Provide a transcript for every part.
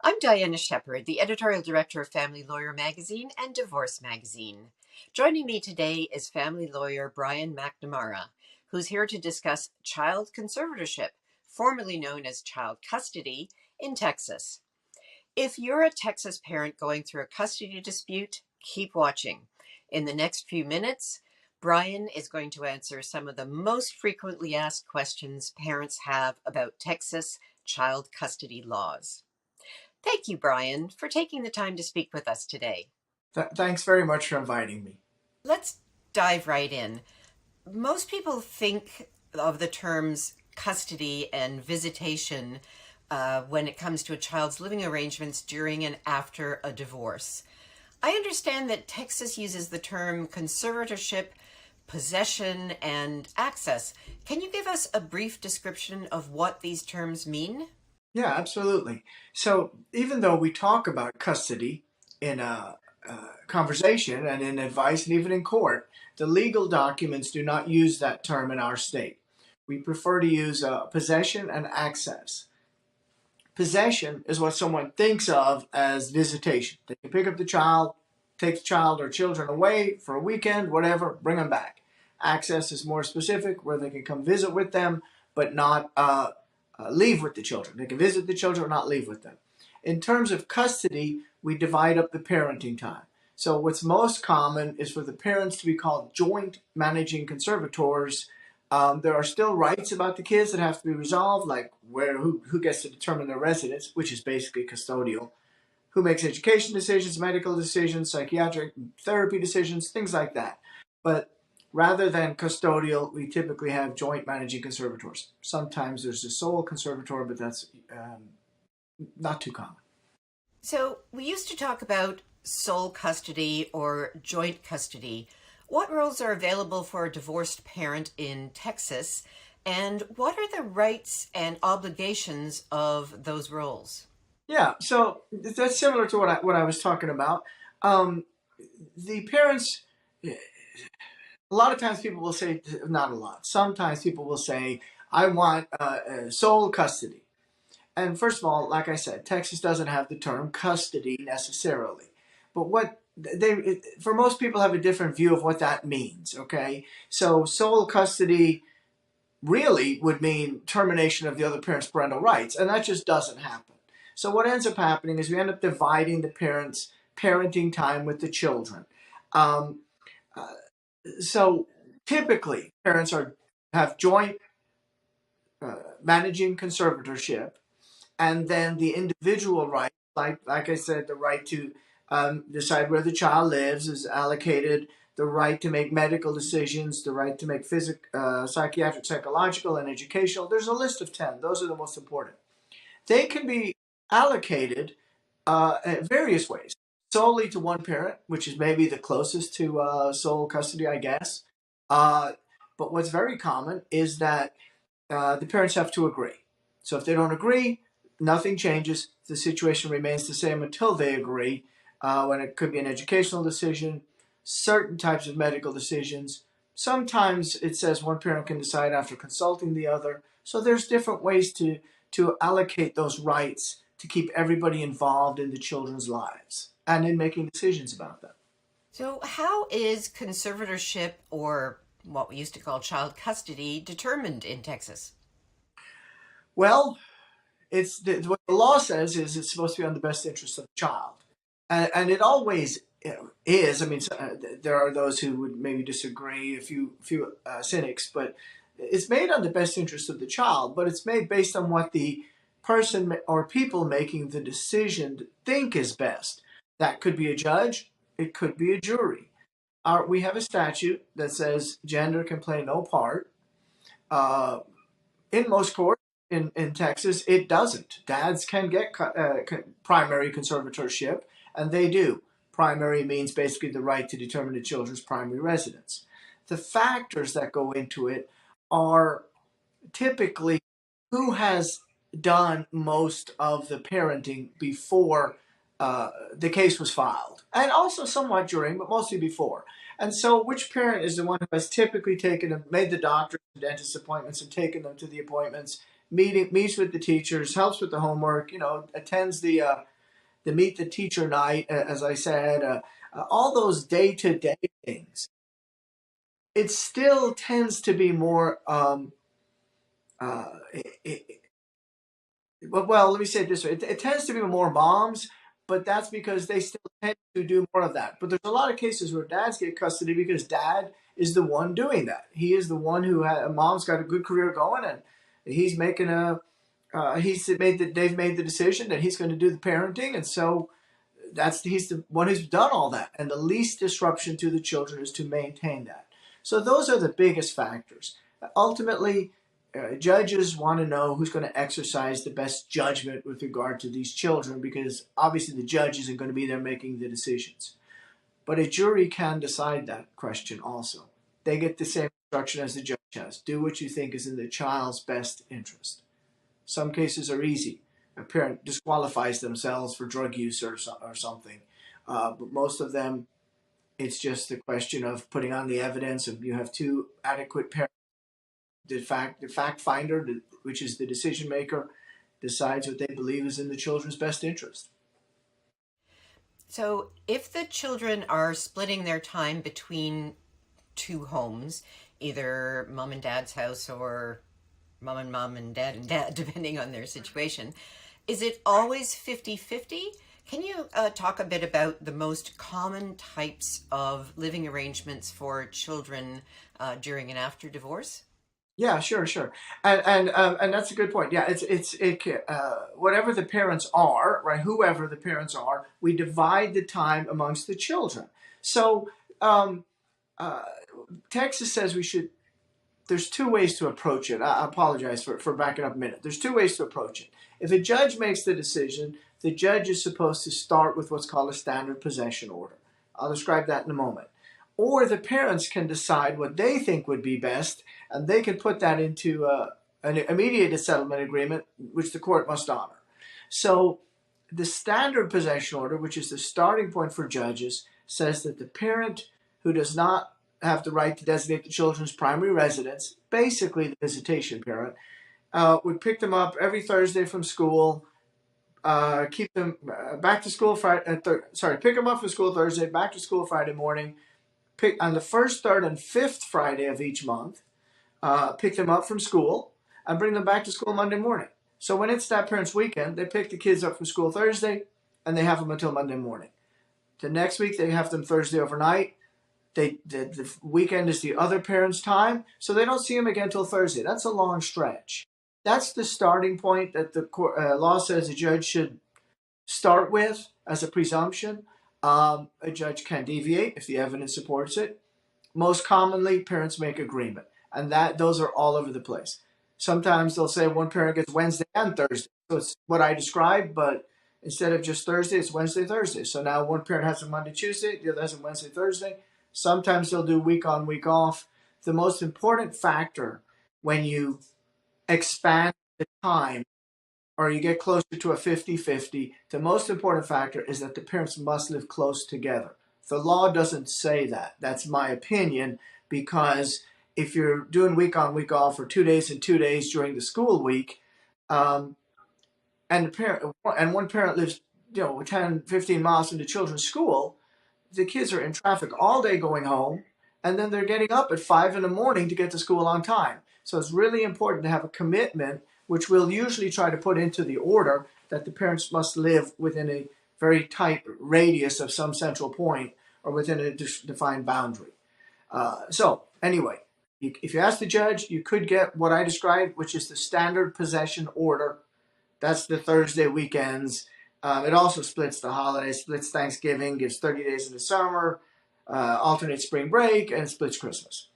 I'm Diana Shepard, the editorial director of Family Lawyer Magazine and Divorce Magazine. Joining me today is family lawyer Brian McNamara, who's here to discuss child conservatorship, formerly known as child custody, in Texas. If you're a Texas parent going through a custody dispute, keep watching. In the next few minutes, Brian is going to answer some of the most frequently asked questions parents have about Texas child custody laws. Thank you, Brian, for taking the time to speak with us today. Thanks very much for inviting me. Let's dive right in. Most people think of the terms custody and visitation when it comes to a child's living arrangements during and after a divorce. I understand that Texas uses the term conservatorship, possession, and access. Can you give us a brief description of what these terms mean? Yeah, absolutely. So even though we talk about custody in a conversation and in advice and even in court, the legal documents do not use that term in our state. We prefer to use possession and access. Possession is what someone thinks of as visitation. They can pick up the child, take the child or children away for a weekend, whatever, bring them back. Access is more specific, where they can come visit with them, but not leave with the children. They can visit the children or not leave with them. In terms of custody, we divide up the parenting time. So what's most common is for the parents to be called joint managing conservators. There are still rights about the kids that have to be resolved, like who gets to determine their residence, which is basically custodial, who makes education decisions, medical decisions, psychiatric therapy decisions, things like that. But rather than custodial, we typically have joint managing conservators. Sometimes there's a sole conservator, but that's not too common. So, we used to talk about sole custody or joint custody. What roles are available for a divorced parent in Texas, and what are the rights and obligations of those roles? Yeah, so that's similar to what I was talking about. Um, the parents, a lot of times people will say, not a lot, sometimes people will say, I want sole custody. And first of all, like I said, Texas doesn't have the term custody necessarily. But for most people have a different view of what that means, okay? So sole custody really would mean termination of the other parent's parental rights, and that just doesn't happen. So what ends up happening is we end up dividing the parents' parenting time with the children. Um, uh, so typically, parents have joint managing conservatorship, and then the individual right, like I said, the right to decide where the child lives is allocated. The right to make medical decisions, the right to make psychiatric, psychological, and educational. There's a list of 10. Those are the most important. They can be allocated in various ways. Solely to one parent, which is maybe the closest to sole custody, I guess. Uh, but what's very common is that the parents have to agree. So if they don't agree, nothing changes. The situation remains the same until they agree. When it could be an educational decision, certain types of medical decisions. Sometimes it says one parent can decide after consulting the other. So there's different ways to allocate those rights to keep everybody involved in the children's lives and in making decisions about them. So, how is conservatorship, or what we used to call child custody, determined in Texas? Well, what the law says is it's supposed to be on the best interest of the child, and it always is. I mean, there are those who would maybe disagree, a few cynics, but it's made on the best interest of the child. But it's made based on what the person or people making the decision think is best. That could be a judge. It could be a jury. We have a statute that says gender can play no part. Uh, in most courts in Texas, it doesn't. Dads can get primary conservatorship, and they do. Primary means basically the right to determine the children's primary residence. The factors that go into it are typically who has done most of the parenting before the case was filed, and also somewhat during, but mostly before. And so, which parent is the one who has typically taken them, made the doctor and dentist appointments, and taken them to the appointments, meets with the teachers, helps with the homework, attends the the meet the teacher night, as I said, all those day-to-day things, it still tends to be more it, well, let me say it this way. It tends to be more moms, but that's because they still tend to do more of that. But there's a lot of cases where dads get custody because dad is the one doing that. He is the one who mom's got a good career going, and he's making they've made the decision that he's going to do the parenting, and so he's the one who's done all that. And the least disruption to the children is to maintain that. So those are the biggest factors. Ultimately, judges want to know who's going to exercise the best judgment with regard to these children, because obviously the judge isn't going to be there making the decisions. But a jury can decide that question also. They get the same instruction as the judge has. Do what you think is in the child's best interest. Some cases are easy. A parent disqualifies themselves for drug use or something. But most of them, it's just the question of putting on the evidence, and you have two adequate parents. The fact finder, which is the decision maker, decides what they believe is in the children's best interest. So, if the children are splitting their time between two homes, either mom and dad's house or mom and dad, depending on their situation, is it always 50-50? Can you talk a bit about the most common types of living arrangements for children during and after divorce? Yeah, sure, and that's a good point. Yeah, whatever the parents are, right? Whoever the parents are, we divide the time amongst the children. So um, uh, Texas says we should. There's two ways to approach it. I apologize for backing up a minute. There's two ways to approach it. If a judge makes the decision, the judge is supposed to start with what's called a standard possession order. I'll describe that in a moment. Or the parents can decide what they think would be best, and they can put that into an immediate settlement agreement, which the court must honor. So the standard possession order, which is the starting point for judges, says that the parent who does not have the right to designate the children's primary residence, basically the visitation parent, would pick them up every Thursday from school, keep them back to school Friday. Pick them up from school Thursday, back to school Friday morning. Pick on the first, third, and fifth Friday of each month. Pick them up from school and bring them back to school Monday morning. So when it's that parent's weekend, they pick the kids up from school Thursday, and they have them until Monday morning. The next week they have them Thursday overnight. The weekend is the other parent's time, so they don't see them again until Thursday. That's a long stretch. That's the starting point that the law says a judge should start with as a presumption. A judge can deviate if the evidence supports it. Most commonly, parents make agreement, and those are all over the place. Sometimes they'll say one parent gets Wednesday and Thursday, so it's what I described, but instead of just Thursday, it's Wednesday, Thursday. So now one parent has a Monday, Tuesday, the other has a Wednesday, Thursday. Sometimes they'll do week on, week off. The most important factor when you expand the time or you get closer to a 50-50, the most important factor is that the parents must live close together. The law doesn't say that. That's my opinion, because if you're doing week on, week off, or 2 days and 2 days during the school week, and one parent lives 10, 15 miles from the children's school, the kids are in traffic all day going home, and then they're getting up at 5 in the morning to get to school on time. So it's really important to have a commitment, which we'll usually try to put into the order, that the parents must live within a very tight radius of some central point or within a defined boundary. So anyway, if you ask the judge, you could get what I described, which is the standard possession order. That's the Thursday weekends. It also splits the holidays, splits Thanksgiving, gives 30 days in the summer, alternates spring break, and splits Christmas.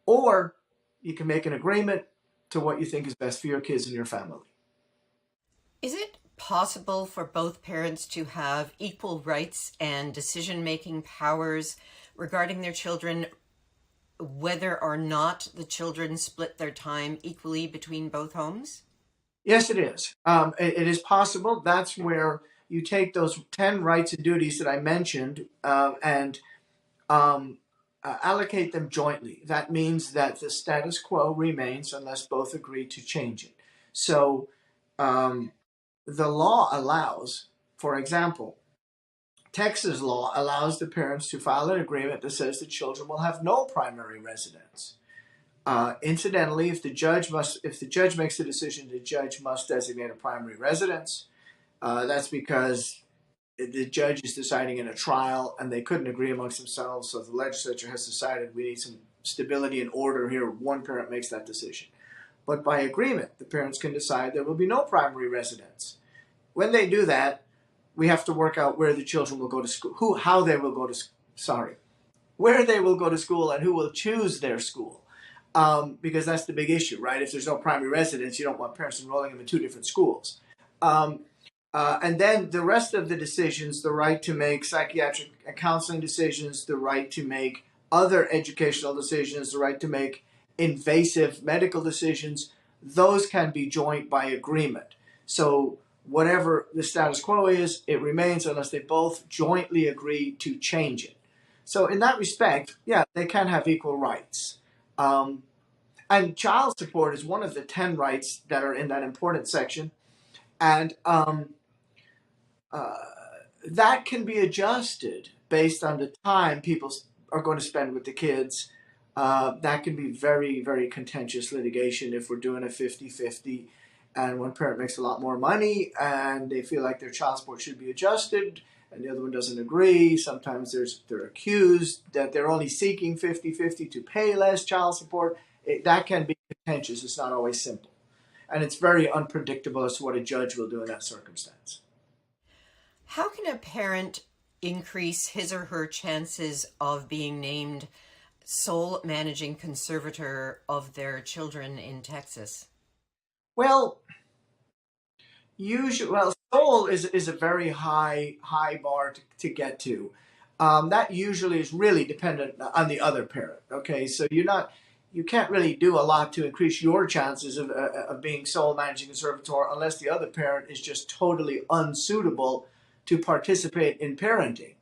Or you can make an agreement to what you think is best for your kids and your family. Is it possible for both parents to have equal rights and decision-making powers regarding their children, whether or not the children split their time equally between both homes? Yes, it is. It is possible. That's where you take those 10 rights and duties that I mentioned and allocate them jointly. That means that the status quo remains unless both agree to change it. So the law allows For example, Texas law allows the parents to file an agreement that says the children will have no primary residence. Incidentally, if the judge makes the decision, the judge must designate a primary residence. That's because the judge is deciding in a trial, and they couldn't agree amongst themselves. So the legislature has decided we need some stability and order here. One parent makes that decision, but by agreement, the parents can decide there will be no primary residence. When they do that, we have to work out where the children will go to school, where they will go to school, and who will choose their school. Because that's the big issue, right? If there's no primary residence, you don't want parents enrolling them in two different schools. And then the rest of the decisions, the right to make psychiatric and counseling decisions, the right to make other educational decisions, the right to make invasive medical decisions, those can be joint by agreement. So whatever the status quo is, it remains unless they both jointly agree to change it. So in that respect, yeah, they can have equal rights. And child support is one of the 10 rights that are in that important section. And that can be adjusted based on the time people are going to spend with the kids. That can be very, very contentious litigation if we're doing a 50-50 and one parent makes a lot more money and they feel like their child support should be adjusted and the other one doesn't agree. Sometimes they're accused that they're only seeking 50-50 to pay less child support. That can be contentious. It's not always simple. And it's very unpredictable as to what a judge will do in that circumstance. How can a parent increase his or her chances of being named sole managing conservator of their children in Texas? Well, sole is a very high bar to get to. That usually is really dependent on the other parent. Okay, so you can't really do a lot to increase your chances of being sole managing conservator unless the other parent is just totally unsuitable to participate in parenting.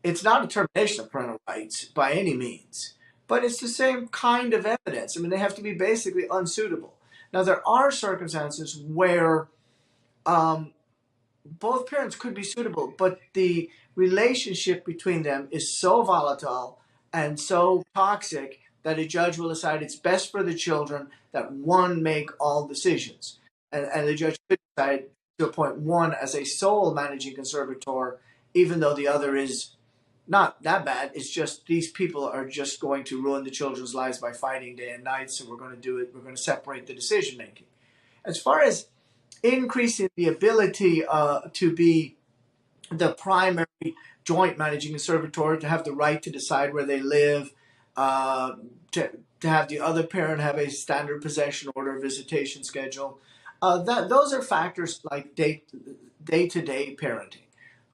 It's not a termination of parental rights by any means, but it's the same kind of evidence. I mean, they have to be basically unsuitable. Now, there are circumstances where both parents could be suitable, but the relationship between them is so volatile and so toxic that a judge will decide it's best for the children that one make all decisions. And the judge could decide to appoint one as a sole managing conservator, even though the other is not that bad. It's just these people are just going to ruin the children's lives by fighting day and night, so we're going to do it. We're going to separate the decision making. As far as increasing the ability to be the primary joint managing conservator, to have the right to decide where they live, to have the other parent have a standard possession order, visitation schedule, those are factors like day-to-day parenting.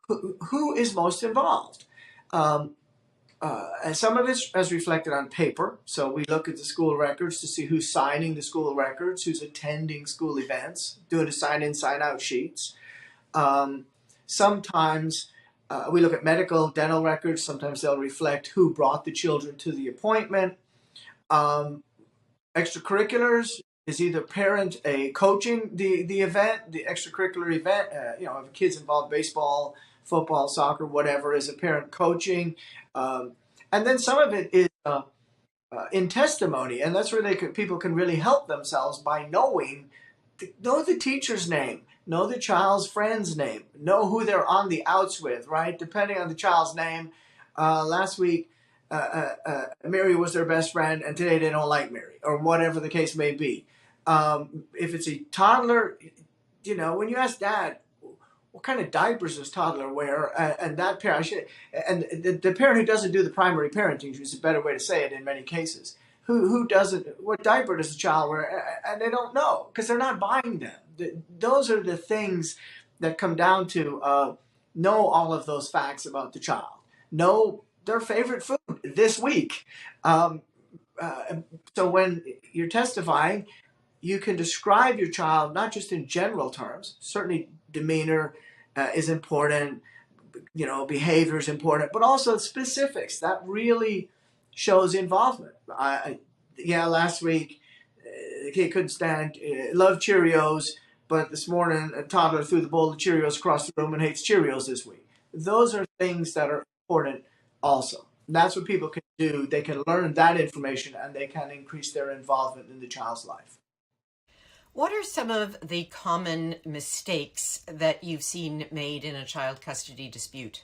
Who is most involved? And some of it's as reflected on paper. So we look at the school records to see who's signing the school records, who's attending school events, doing the sign-in, sign-out sheets. Sometimes we look at medical, dental records. Sometimes they'll reflect who brought the children to the appointment. Extracurriculars is either parent coaching the event, the extracurricular event. If a kid's involved, baseball, football, soccer, whatever, is a parent coaching. And then some of it is in testimony, and that's where people can really help themselves by know the teacher's name, know the child's friend's name, know who they're on the outs with, right? Depending on the child's name. Last week, Mary was their best friend, and today they don't like Mary, or whatever the case may be. If it's a toddler, when you ask dad, what kind of diapers does toddler wear? And that parent, the parent who doesn't do the primary parenting, is a better way to say it in many cases. Who doesn't? What diaper does the child wear? And they don't know because they're not buying them. Those are the things that come down to know all of those facts about the child. Know their favorite food this week. So when you're testifying, you can describe your child not just in general terms. Certainly, demeanor is important, behavior is important, but also specifics. That really shows involvement. Last week, the kid couldn't stand, loved Cheerios, but this morning a toddler threw the bowl of Cheerios across the room and hates Cheerios this week. Those are things that are important also. That's what people can do. They can learn that information and they can increase their involvement in the child's life. What are some of the common mistakes that you've seen made in a child custody dispute?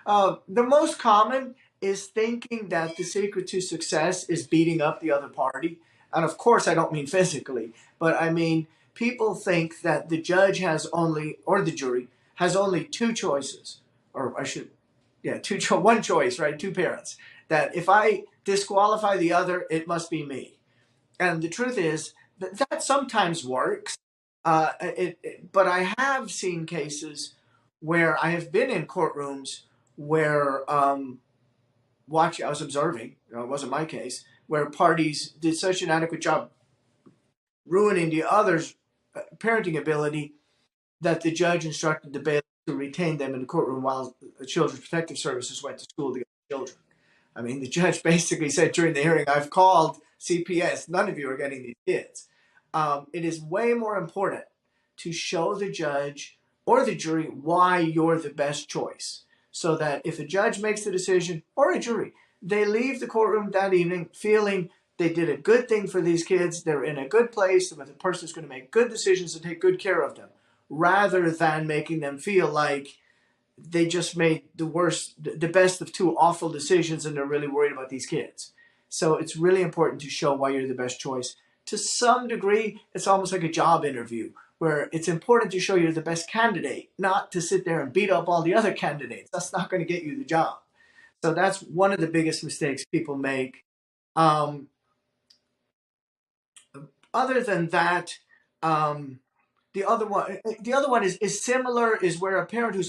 The most common is thinking that the secret to success is beating up the other party. And of course, I don't mean physically, but I mean, people think that the judge has only, or the jury has only two choices, or I should, yeah, one choice, right? Two parents. That if I disqualify the other, it must be me. And the truth is that that sometimes works. But I have seen cases where I have been in courtrooms where I was observing, it wasn't my case, where parties did such an adequate job ruining the other's parenting ability that the judge instructed the bailiff to retain them in the courtroom while the Children's Protective Services went to school to get the children. I mean, the judge basically said during the hearing, I've called CPS, none of you are getting these kids. It is way more important to show the judge or the jury why you're the best choice. So that if a judge makes the decision, or a jury, they leave the courtroom that evening feeling they did a good thing for these kids, they're in a good place, with a person who's going to make good decisions and take good care of them, rather than making them feel like they just made the best of two awful decisions and they're really worried about these kids. So it's really important to show why you're the best choice. To some degree, it's almost like a job interview where it's important to show you're the best candidate, not to sit there and beat up all the other candidates. That's not going to get you the job. So that's one of the biggest mistakes people make. Other than that, the other one is similar. Is where a parent who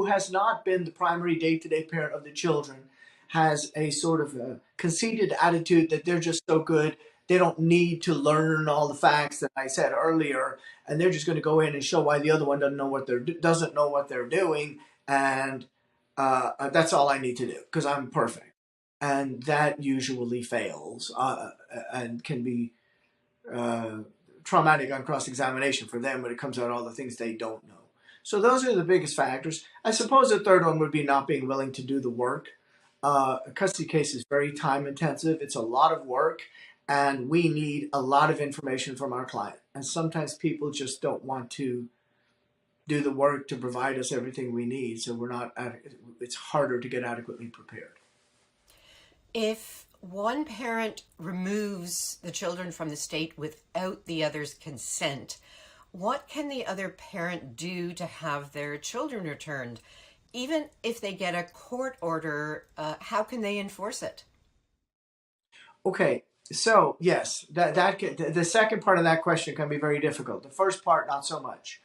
has not been the primary day-to-day parent of the children has a sort of a conceited attitude that they're just so good they don't need to learn all the facts that I said earlier, and they're just going to go in and show why the other one doesn't know what they're doing, and that's all I need to do because I'm perfect, and that usually fails and can be traumatic on cross-examination for them when it comes out all the things they don't know. So those are the biggest factors. I suppose the third one would be not being willing to do the work. A custody case is very time intensive. It's a lot of work, and we need a lot of information from our client. And sometimes people just don't want to do the work to provide us everything we need. So it's harder to get adequately prepared. If one parent removes the children from the state without the other's consent, what can the other parent do to have their children returned? Even if they get a court order, how can they enforce it? Okay, so yes, the second part of that question can be very difficult. The first part, not so much.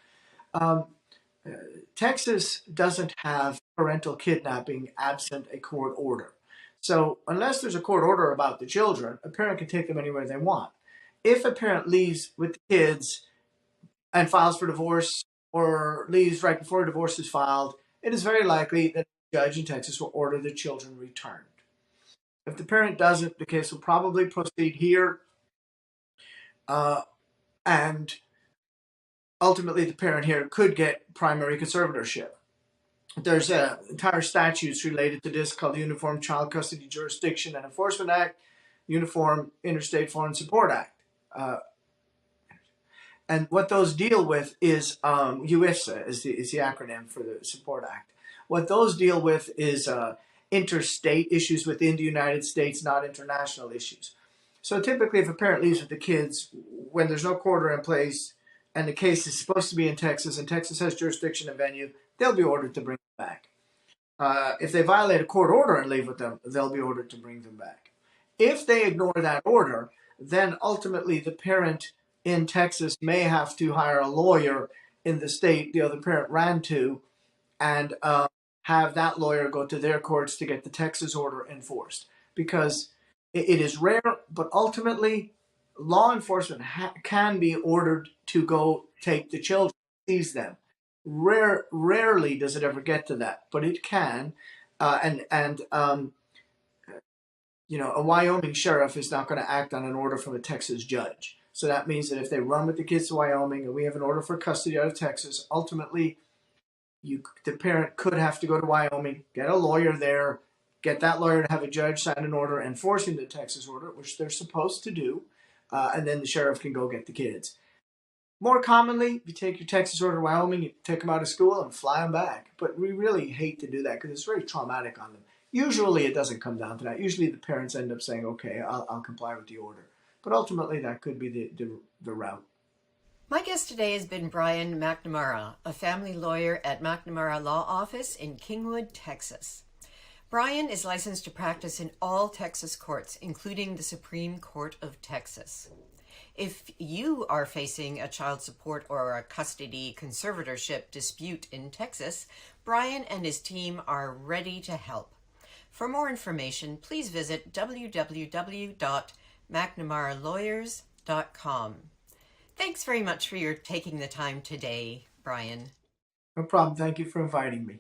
Texas doesn't have parental kidnapping absent a court order. So unless there's a court order about the children, a parent can take them anywhere they want. If a parent leaves with the kids and files for divorce or leaves right before a divorce is filed, it is very likely that a judge in Texas will order the children returned. If the parent doesn't, the case will probably proceed here, and ultimately the parent here could get primary conservatorship. There's entire statutes related to this called the Uniform Child Custody Jurisdiction and Enforcement Act, Uniform Interstate Foreign Support Act. And what those deal with is UIFSA is the acronym for the Support Act. What those deal with is interstate issues within the United States, not international issues. So typically if a parent leaves with the kids when there's no court order in place and the case is supposed to be in Texas and Texas has jurisdiction and venue, they'll be ordered to bring them back. If they violate a court order and leave with them, they'll be ordered to bring them back. If they ignore that order, then ultimately the parent in Texas may have to hire a lawyer in the state the other parent ran to and have that lawyer go to their courts to get the Texas order enforced. Because it is rare, but ultimately law enforcement can be ordered to go take the children, seize them. Rarely does it ever get to that, but it can. A Wyoming sheriff is not going to act on an order from a Texas judge. So that means that if they run with the kids to Wyoming and we have an order for custody out of Texas, ultimately the parent could have to go to Wyoming, get a lawyer there, get that lawyer to have a judge sign an order enforcing the Texas order, which they're supposed to do, and then the sheriff can go get the kids. More commonly, you take your Texas order to Wyoming, you take them out of school and fly them back. But we really hate to do that because it's very traumatic on them. Usually it doesn't come down to that. Usually the parents end up saying, okay, I'll comply with the order. But ultimately that could be the route. My guest today has been Brian McNamara, a family lawyer at McNamara Law Office in Kingwood, Texas. Brian is licensed to practice in all Texas courts, including the Supreme Court of Texas. If you are facing a child support or a custody conservatorship dispute in Texas, Brian and his team are ready to help. For more information, please visit www.mcnamaralawyers.com. Thanks very much for your taking the time today, Brian. No problem. Thank you for inviting me.